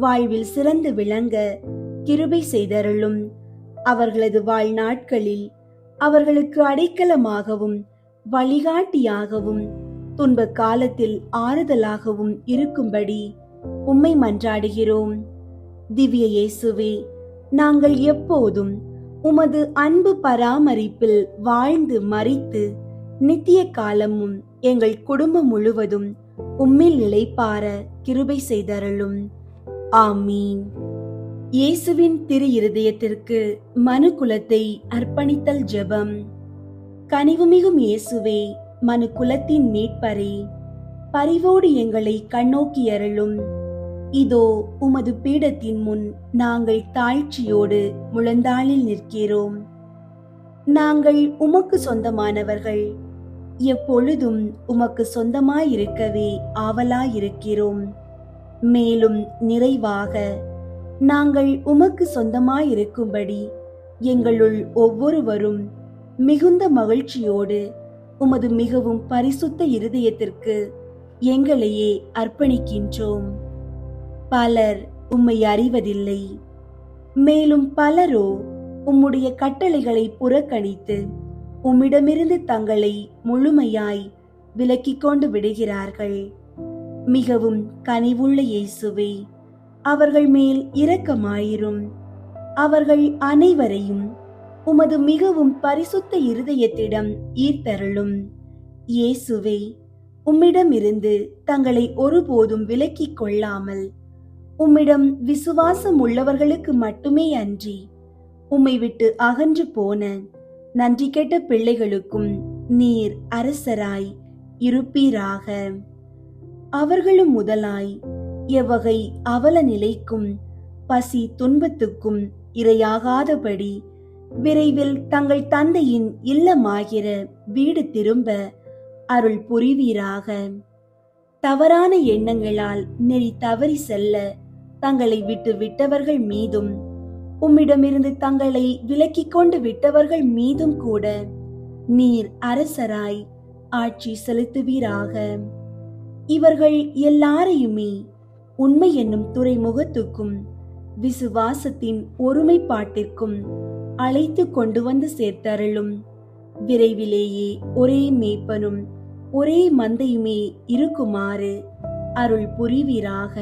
வாழ்வில் சிறந்து விளங்க கிருபை செய்தருளும். அவர்களது வாழ்நாட்களில் அவர்களுக்கு அடைக்கலமாகவும் வழிகாட்டியாகவும் துன்ப காலத்தில் ஆறுதலாகவும் இருக்கும்படி உம்மை மன்றாடுகிறோம். திவ்ய இயேசுவே, நாங்கள் எப்போதும் உமது அன்பு பராமரிப்பில் வாழ்ந்து மரித்து நித்திய காலமும் எங்கள் குடும்பம் முழுவதும் உம்மில் நிலைப்பார கிருபை செய்தருளும். ஆமீன். இயேசுவின் திரு இருதயத்திற்கு மனுக்குலத்தை அர்ப்பணித்தல் ஜெபம். கனிவுமிகும் இயேசுவே, மனு குலத்தின் மீட்பரே, பரிவோடு எங்களை கண்ணோக்கி அருளும். இதோ உமது பீடத்தின் முன் நாங்கள் தாழ்ச்சியோடு முழந்தாளில் நிற்கிறோம். நாங்கள் உமக்கு சொந்தமானவர்கள், எப்பொழுதும் உமக்கு சொந்தமாயிருக்கவே ஆவலாயிருக்கிறோம். மேலும் நிறைவாக நாங்கள் உமக்கு சொந்தமாயிருக்கும்படி எங்களுள் ஒவ்வொருவரும் மிகுந்த மகிழ்ச்சியோடு உமது மிகவும் பரிசுத்த இருதயத்திற்கு எங்களையே அர்ப்பணிக்கின்றோம். பலர் உம்மை அறிவதில்லை, மேலும் பலரோ உம்முடைய கட்டளைகளை புறக்கணித்து உம்மிடமிருந்து தங்களை முழுமையாய் விலக்கிக் கொண்டு விடுகிறார்கள். மிகவும் கனிவுள்ள இயேசுவே, அவர்கள் மேல் இரக்கமாயிரும். அவர்கள் அனைவரையும் உமது மிகவும் பரிசுத்த இருதயத்திடம் ஈர்த்தருளும். இயேசுவே, உம்மிடமிருந்து தங்களை ஒருபோதும் விலக்கிக் கொள்ளாமல் உம்மிடம் விசுவாசம் உள்ளவர்களுக்கு மட்டுமே அன்றி உம்மை விட்டு அகன்று போன நன்றி கெட்ட பிள்ளைகளுக்கும் நீர் அரசராய் இருப்பீராக. அவர்களும் முதலாய் எவ்வகை அவல நிலைக்கும் பசி துன்பத்துக்கும் இரையாகாதபடி விரைவில் தங்கள் தந்தையின் இல்லமாகிற வீடு திரும்ப அருள் புரிவீராக. தவறான எண்ணங்களால் நெறி தவறி செல்ல தங்களை விட்டு விட்டவர்கள் மீதும் உம்மிடமிருந்து தங்களை விலக்கிக் கொண்டு விட்டவர்கள் மீதும் கூட நீர் அரசராய் ஆட்சி செலுத்துவீராக. இவர்கள் எல்லாரையுமே உண்மை என்னும் துறைமுகத்துக்கும் விசுவாசத்தின் ஒருமைப்பாட்டிற்கும் அழைத்து கொண்டு வந்து சேர்த்தருளும். விரைவிலேயே ஒரே மேய்ப்பனும் ஒரே மந்தையுமே இருக்குமாறு அருள் புரிவீராக.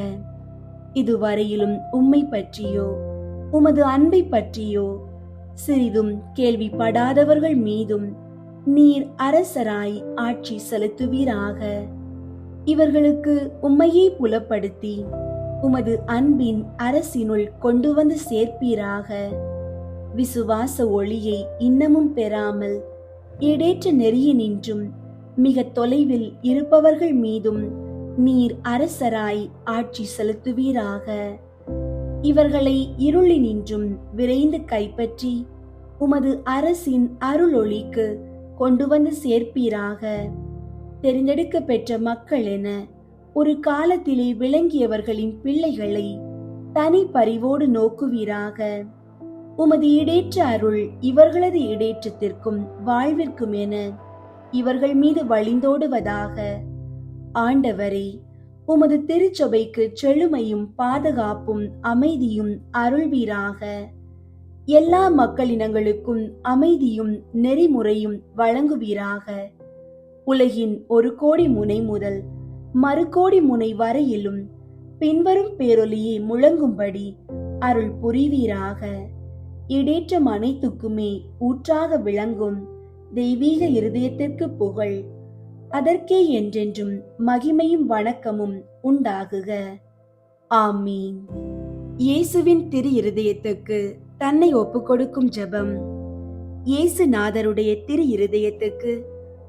இதுவரையிலும் உம்மை பற்றியோ உமது அன்பை பற்றியோ சிறிதும் கேள்விப்படாதவர்கள் மீதும் நீர் அரசராய் ஆட்சி செலுத்துவீராக. இவர்களுக்கு உம்மையே புலப்படுத்தி உமது அன்பின் அரசினுள் கொண்டு வந்து சேர்ப்பீராக. விசுவாச ஒளியை இன்னமும் பெறாமல் ஏடேற்ற நெறியினின்றும் மிக தொலைவில் இருப்பவர்கள் மீதும் நீர் அரசராய் ஆட்சி செலுத்துவீராக. இவர்களை இருளினின்றும் விரைந்து கைப்பற்றி உமது அரசின் அருளொளிக்கு கொண்டு வந்து சேர்ப்பீராக. தெரிந்தெடுக்க பெற்ற மக்கள் என ஒரு காலத்திலே விளங்கியவர்களின் பிள்ளைகளை தனி பரிவோடு நோக்குவீராக. உமது ஈடேற்ற அருள் இவர்களது ஈடேற்றத்திற்கும் வாழ்விற்கும் என இவர்கள் மீது வழிந்தோடுவதாக. ஆண்டவரே, உமது திருச்சபைக்கு செழுமையும் பாதுகாப்பும் அமைதியும் அருள்வீராக. எல்லா மக்களினங்களுக்கும் அமைதியும் நெறிமுறையும் வழங்குவீராக. உலகின் ஒரு கோடி முனை முதல் மறு கோடி முனை வரையிலும் பின்வரும் பேரொலியை முழங்கும்படி அருள் புரிவீராக. இடேற்றம் அனைத்துக்குமே ஊற்றாக விளங்கும் தெய்வீக இருதயத்திற்கு புகழ், அதற்கே என்றென்றும் மகிமையும் வணக்கமும் உண்டாகுக. ஆமீன். இயேசுவின் திரு இருதயத்துக்கு தன்னை ஒப்புக்கொடுக்கும் ஜெபம். இயேசுநாதருடைய திரு இருதயத்துக்கு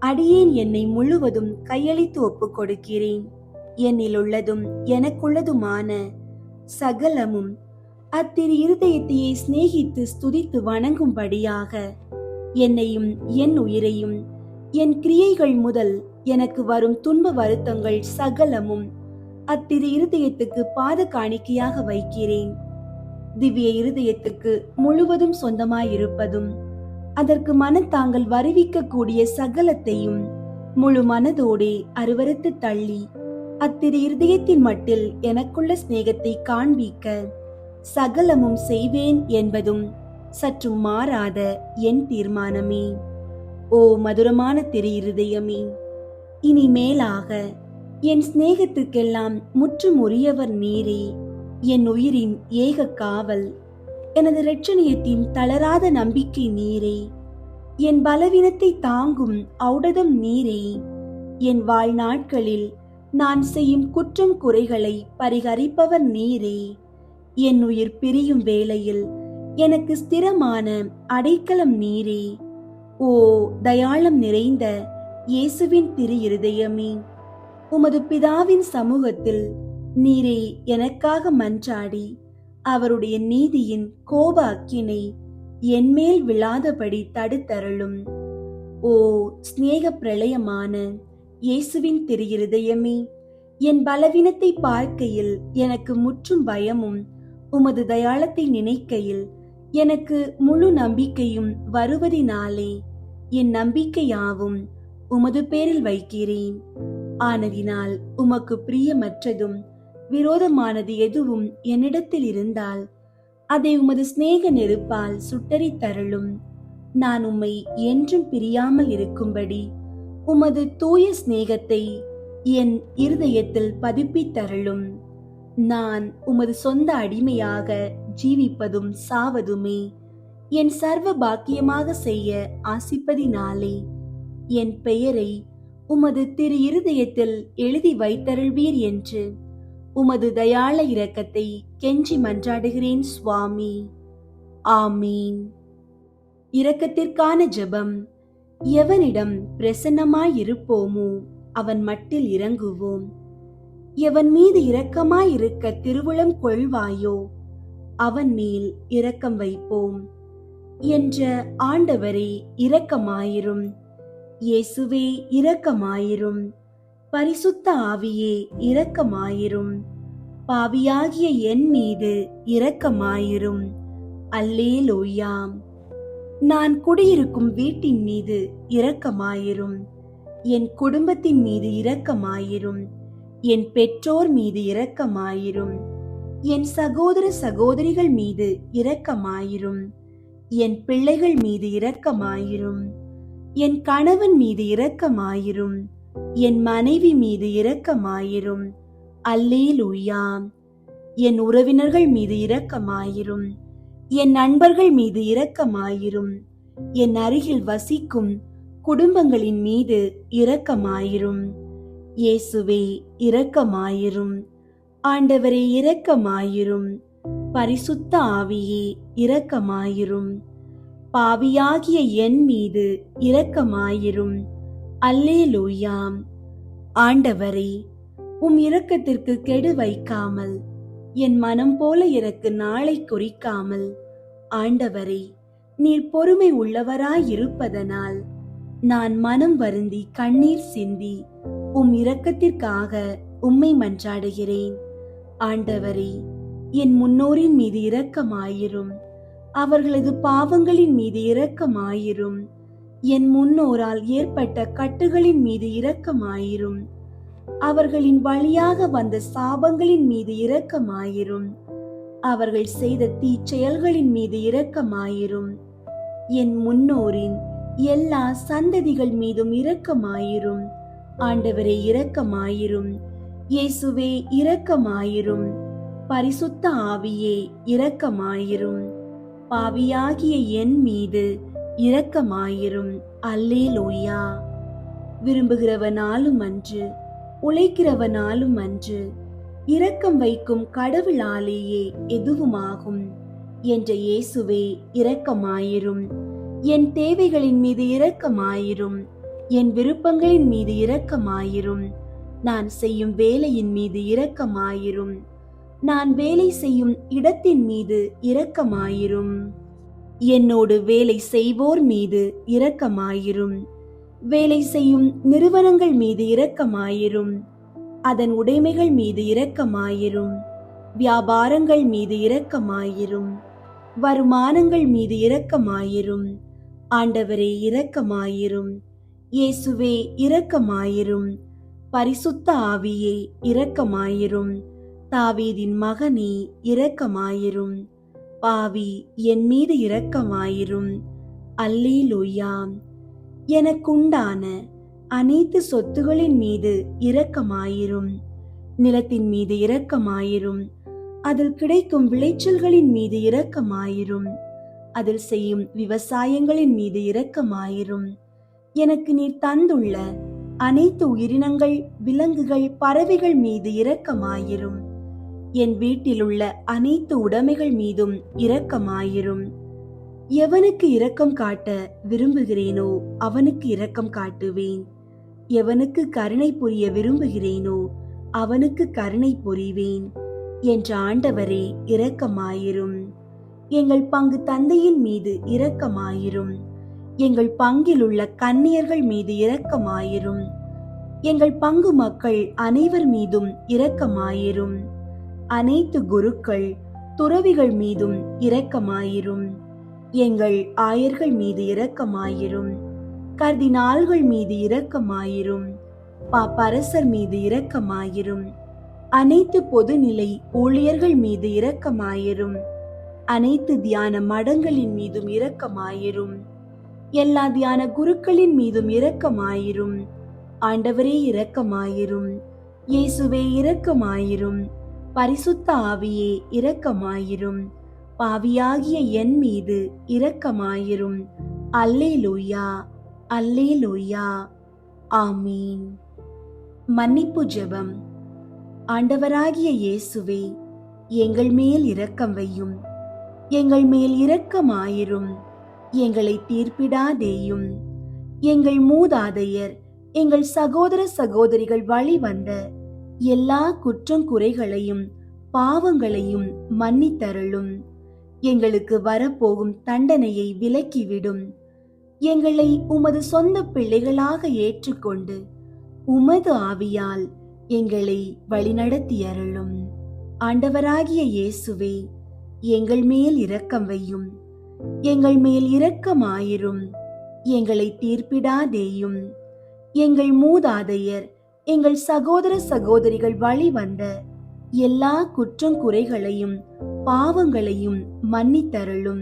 அடியேன் என்னை முழுவதும் கையளித்து ஒப்புக் கொடுக்கிறேன். என்னில் உள்ளதும் எனக்குள்ளதுமான சகலமும் அத்திரு இருதயத்தையே சிநேகித்து ஸ்துதித்து வணங்கும்படியாக என்னையும் என் உயிரையும் என் கிரியைகள் முதல் எனக்கு வரும் துன்ப வருத்தங்கள் சகலமும் அத்திரு இருதயத்துக்கு பாத காணிக்கையாக வைக்கிறேன். திவ்ய இருதயத்துக்கு முழுவதும் சொந்தமாயிருப்பதும் அதற்கு மனத்தாங்கள் வருவிக்க கூடிய சகலத்தையும் முழு மனதோடே அருவருத்து தள்ளி அத்திரு இருதயத்தின் மட்டில் எனக்குள்ள சிநேகத்தை காண்பிக்க சகலமும் செய்வேன் என்பதும் சற்றும் மாறாத என் தீர்மானமே. ஓ மதுரமான திரு இருதயமே, இனி மேலாக என் சிநேகத்துக்கெல்லாம் முற்றும் உரியவர் நீரே. என் உயிரின் ஏக காவல், எனது இரட்சணியத்தின் தளராத நம்பிக்கை நீரே. என் பலவீனத்தை தாங்கும் ஔடதம் நீரே. என் வாழ்நாட்களில் நான் செய்யும் குற்றம் குறைகளை பரிகரிப்பவர் நீரே. என் உயிர் பிரியும் வேளையில் எனக்கு ஸ்திரமான அடைக்கலம் நீரே. ஓ தயாளம் நிறைந்த இயேசுவின் திரு இருதயமே, உமது பிதாவின் சமூகத்தில் நீரே எனக்காக மன்றாடி அவருடைய நீதியின் கோப அக்கினை என்மேல் விழாதபடி தடுத்தருளும். ஓ சிநேக பிரளயமான இயேசுவின் திரு இருதயமே, என் பலவீனத்தை பார்க்கையில் எனக்கு முற்றும் பயமும், உமது தயாளத்தை நினைக்கையில் எனக்கு முழு நம்பிக்கையும் வருவதினாலே என் நம்பிக்கையாவும் உமது பேரில் வைக்கிறேன். ஆனதினால் உமக்கு பிரியமற்றதும் விரோதமானது எதுவும் என்னிடத்தில் இருந்தால் அதை உமது சிநேக நெருப்பால் சுட்டரித்தருளும். நான் உம்மை என்றும் பிரியாமல் இருக்கும்படி உமது தூய சிநேகத்தை என் இருதயத்தில் பதிப்பித்தருளும். நான் உமது சொந்த அடிமையாக ஜீவிப்பதும் சாவதுமே என் சர்வ பாக்கியமாக செய்ய ஆசிப்பதினாலே என் பெயரை உமது திரு இருதயத்தில் எழுதி வைத்தருள்வீர் என்று உமது தயாள இரக்கத்தை கெஞ்சி மன்றாடுகிறேன் சுவாமி. ஆமீன். இரக்கத்திற்கான ஜெபம். எவனிடம் பிரசன்னமாயிருப்போமோ அவன் மட்டில் இறங்குவோம். எவன் மீது இரக்கமாயிருக்க திருவுளம் கொள்வாயோ அவன் மேல் இரக்கம் வைப்போம். என்ற ஆண்டவரே இரக்கமாயிரும். இயேசுவே இரக்கமாயிரும். பரிசுத்த ஆவியே இரக்கமாயிரும். பாவியாகிய என் மீது இரக்கமாயிரும். அல்லேலூயா. நான் குடியிருக்கும் வீட்டின் மீது இரக்கமாயிரும். என் குடும்பத்தின் மீது இரக்கமாயிரும். என் பெற்றோர் மீது இரக்கமாயிரும். என் சகோதர சகோதரிகள் மீது இரக்கமாயிரும். என் பிள்ளைகள் மீது இரக்கமாயிரும். என் கணவன் மீது இரக்கமாயிரும். என் மனைவி மீது இரக்கமாயிரும். அல்லேலூயா. என் உறவினர்கள் மீது இரக்கமாயிரும். என் நண்பர்கள் மீது இரக்கமாயிரும். என் அருகில் வசிக்கும் குடும்பங்களின் மீது இரக்கமாயிரும். இயேசுவே இரக்கமாயிரும். ஆண்டவரே இரக்கமாயிரும். பரிசுத்த ஆவியே இரக்கமாயிரும். பாவியாகிய என் மீது இரக்கமாயிரும். அல்லேலூயா. ஆண்டவரே, உம் இரக்கத்திற்கு கெடு வைக்காமல் என் மனம் போல எனக்கு நாளை குறிக்காமல், ஆண்டவரே நீர் பொறுமை உள்ளவராயிருப்பதனால் நான் மனம் வருந்தி கண்ணீர் சிந்தி உம் இரக்கத்திற்காக உம்மை மன்றாடுகிறேன். ஆண்டவரே, என் முன்னோரின் மீது இரக்கமாயிரும். அவர்களது பாவங்களின் மீது இரக்கமாயிரும். என் முன்னோரால் ஏற்பட்ட கட்டுகளின் மீது இரக்கமாயிரும். அவர்களின் வழியாக வந்த சாபங்களின் மீது இரக்கமாயிரும். அவர்கள் செய்த தீச்செயல்களின் மீது இரக்கமாயிரும். என் முன்னோரின் எல்லா சந்ததிகள் மீதும் இரக்கமாயிரும். ஆண்டவரே இரக்கமாயிரும். இயேசுவே இரக்கமாயிரும். பரிசுத்த ஆவியே இரக்கமாயிரும். பாவியாகிய என் மீது இரக்கமாயிரும். அல்லேலூயா. விரும்புகிறவனாலும் அன்று, உழைக்கிறவனாலும் அன்று, இரக்கம் வைக்கும் கடவுளாலேயே எதுவுமாகும் என்ற இயேசுவே இரக்கமாயிரும். என் தேவைகளின் மீது இரக்கமாயிரும். என் விருப்பங்களின் மீது இரக்கமாயிரும். நான் செய்யும் வேலையின் மீது இரக்கமாயிரும். நான் வேலை செய்யும் இடத்தின் மீது இரக்கமாயிரும். என்னோடு வேலை செய்வோர் மீது இரக்கமாயிரும். வேலை செய்யும் நிறுவனங்கள் மீது இரக்கமாயிரும். அதன் உடைமைகள் மீது இரக்கமாயிரும். வியாபாரங்கள் மீது இரக்கமாயிரும். வருமானங்கள் மீது இரக்கமாயிரும். ஆண்டவரே இரக்கமாயிரும். இயேசுவே இரக்கமாயிரும். பரிசுத்த ஆவியே இரக்கமாயிரும். தாவீதின் மகனே இரக்கமாயிரும். பாவி என் மீது இரக்கமாயிரும். அல்லேலூயா. எனக்குண்டான அனைத்து சொத்துகளின் மீது இரக்கமாயிரும். நிலத்தின் மீது இரக்கமாயிரும். அதில் கிடைக்கும் விளைச்சல்களின் மீது இரக்கமாயிரும். அதில் செய்யும் விவசாயங்களின் மீது இரக்கமாயிரும். எனக்கு நீர் தந்துள்ள அனைத்து உயிரினங்கள், விலங்குகள், பறவைகள் மீது இரக்கமாயிரும். என் வீட்டிலுள்ள அனைத்து உடைமைகள் மீதும் இரக்கமாயிரும். எவனுக்கு இரக்கம் காட்ட விரும்புகிறேனோ அவனுக்கு இரக்கம் காட்டுவேன். எவனுக்கு கருணை புரிய விரும்புகிறேனோ அவனுக்கு கருணை புரிவேன் என்ற ஆண்டவரே இரக்கமாயிரும். எங்கள் பங்கு தந்தையின் மீது இரக்கமாயிரும். எங்கள் பங்கில் உள்ள கன்னியர்கள் மீது இரக்கமாயிரும். எங்கள் பங்கு மக்கள் அனைவர் மீதும் இரக்கமாயிரும். அனைத்து குருக்கள் துறவிகள் மீதும் இரக்கமாயிரும். எங்கள் ஆயர்கள் மீது இரக்கமாயிரும். கர்தினால்கள் மீது இரக்கமாயிரும். பாப்பரசர் மீது இரக்கமாயிரும். அனைத்து பொதுநிலை ஊழியர்கள் மீது இரக்கமாயிரும். அனைத்து தியான மடங்களின் மீதும் இரக்கமாயிரும். எல்லா தியான குருக்களின் மீதும் இரக்கமாயிரும். ஆண்டவரே இரக்கமாயிரும். இயேசுவே இரக்கமாயிரும். பரிசுத்த ஆவியே இரக்கமாயிரும். பாவியாகிய என் மீது இரக்கமாயிரும். அல்லேலூயா, அல்லேலூயா. ஆமீன். மன்னிப்பு ஜெபம். ஆண்டவராகிய இயேசுவே, எங்கள் மேல் இரக்கம் வையும். எங்கள் மேல் இரக்கமாயிரும். எங்களை தீர்ப்பிடாதேயும். எங்கள் மூதாதையர் எங்கள் சகோதர சகோதரிகள் வழி வந்த எல்லா குற்றம் குறைகளையும் பாவங்களையும் மன்னித்தருளும். எங்களுக்கு வரப்போகும் தண்டனையை விலக்கிவிடும். எங்களை உமது சொந்த பிள்ளைகளாக ஏற்றுக்கொண்டு உமது ஆவியால் எங்களை வழிநடத்தியருளும். ஆண்டவராகிய இயேசுவே, எங்கள் மேல் இரக்கம் வையும். எங்கள் மேல் இரக்கமாயிரும். எங்களை தீர்ப்பிடாதேயும். எங்கள் மூதாதையர் எங்கள் சகோதர சகோதரிகள் வழி வந்த எல்லா குற்றம் குறைகளையும் பாவங்களையும் மன்னித்தருளும்.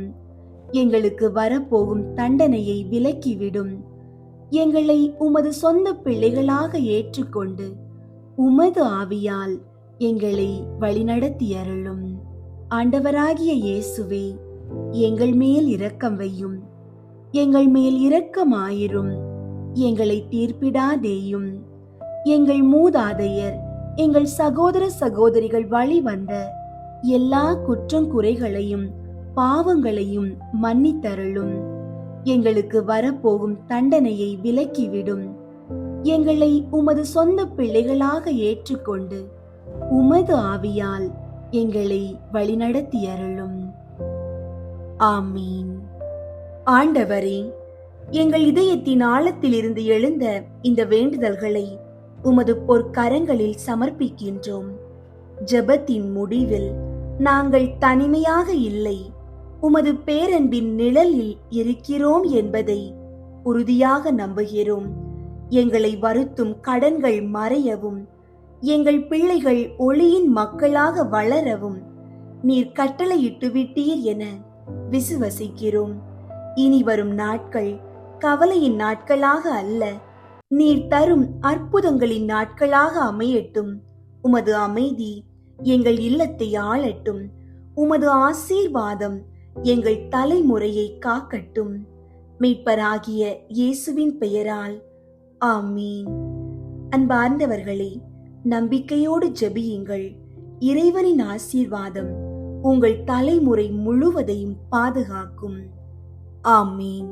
எங்களுக்கு வரப்போகும் தண்டனையை விலக்கிவிடும். எங்களை உமது சொந்த பிள்ளைகளாக ஏற்றுக்கொண்டு உமது ஆவியால் எங்களை வழிநடத்தியருளும். ஆண்டவராகிய இயேசுவே, எங்கள் மேல் இரக்கம் வையும். எங்கள் மேல் இரக்கமாயிரும். எங்களை தீர்ப்பிடாதேயும். எங்கள் மூதாதையர் எங்கள் சகோதர சகோதரிகள் வழி வந்த எல்லா குற்றம் குறைகளையும் பாவங்களையும் மன்னித்தருளும். எங்களுக்கு வரப்போகும் தண்டனையை விலக்கிவிடும். எங்களை உமது சொந்த பிள்ளைகளாக ஏற்றுக்கொண்டு உமது ஆவியால் எங்களை வழிநடத்தியருளும். ஆமீன். ஆண்டவரே, எங்கள் இதயத்தின் ஆழத்திலிருந்து எழுந்த இந்த வேண்டுதல்களை உமது பொற்கரங்களில் சமர்ப்பிக்கின்றோம். ஜெபத்தின் முடிவில் நாங்கள் தனிமையாக இல்லை, உமது பேரன்பின் நிழலில் இருக்கிறோம் என்பதை உறுதியாக நம்புகிறோம். எங்களை வருத்தும் கடன்கள் மறையவும், எங்கள் பிள்ளைகள் ஒளியின் மக்களாக வளரவும் நீர் கட்டளையிட்டு விட்டீர் என விசுவசிக்கிறோம். இனி வரும் நாட்கள் கவலையின் நாட்களாக அல்ல, நீர் தரும் அற்புதங்களின் நாட்களாக அமையட்டும். உமது அமைதி எங்கள் இல்லத்தை ஆளட்டும். உமது ஆசீர்வாதம் எங்கள் தலைமுறையை காக்கட்டும். மீட்பராகிய இயேசுவின் பெயரால் ஆமீன். அன்பார்ந்தவர்களே, நம்பிக்கையோடு ஜெபியுங்கள். இறைவனின் ஆசீர்வாதம் உங்கள் தலைமுறை முழுவதையும் பாதுகாக்கும். ஆமீன்.